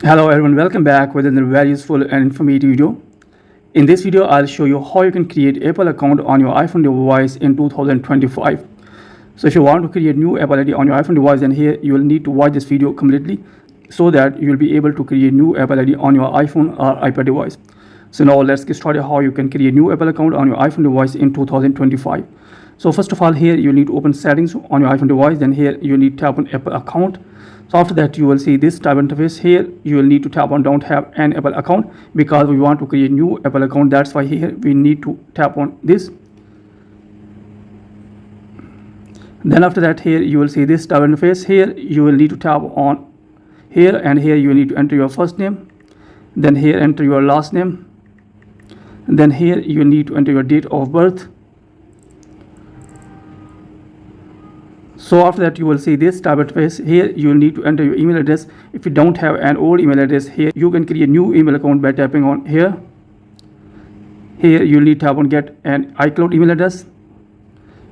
Hello everyone, welcome back with another very useful and informative video. In this video, I'll show you how you can create Apple account on your iPhone device in 2025. So if you want to create new Apple ID on your iPhone device, then here you will need to watch this video completely so that you will be able to create new Apple ID on your iPhone or iPad device. So now let's get started how you can create new Apple account on your iPhone device in 2025. So first of all, here you need to open settings on your iPhone device. Then here you need to tap on Apple account. So after that, you will see this type interface. Here you will need to tap on don't have an Apple account because we want to create new Apple account. That's why here we need to tap on this. Then after that, here you will see this type interface. Here you will need to tap on here, and here you need to enter your first name. Then here enter your last name. Then here you need to enter your date of birth. So after that, you will see this type of interface. Here you need to enter your email address. If you don't have an old email address, here you can create a new email account by tapping on here. Here you need to tap on get an iCloud email address.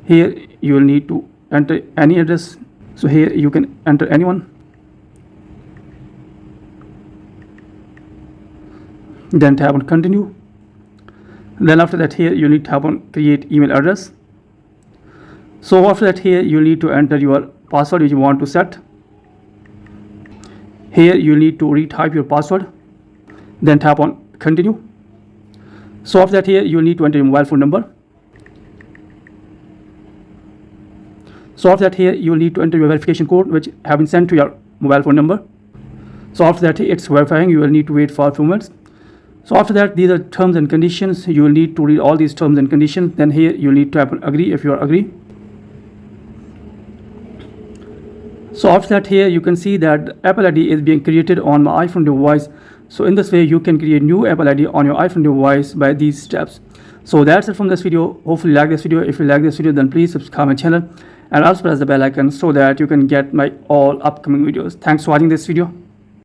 Here you will need to enter any address. So here you can enter anyone. Then tap on continue. Then after that, here you need to tap on create email address. So after that, here you need to enter your password which you want to set. Here you need to retype your password. Then tap on continue. So after that, here you need to enter your mobile phone number. So after that, here you need to enter your verification code which have been sent to your mobile phone number. So after that, it's verifying. You will need to wait for a few minutes. So after that, these are terms and conditions. You will need to read all these terms and conditions. Then here you need to tap on agree if you are agree. So after that, here you can see that Apple ID is being created on my iPhone device. So in this way, you can create new Apple ID on your iPhone device by these steps. So that's it from this video. Hopefully you like this video. If you like this video, then please subscribe my channel and also press the bell icon so that you can get my all upcoming videos. Thanks for watching this video.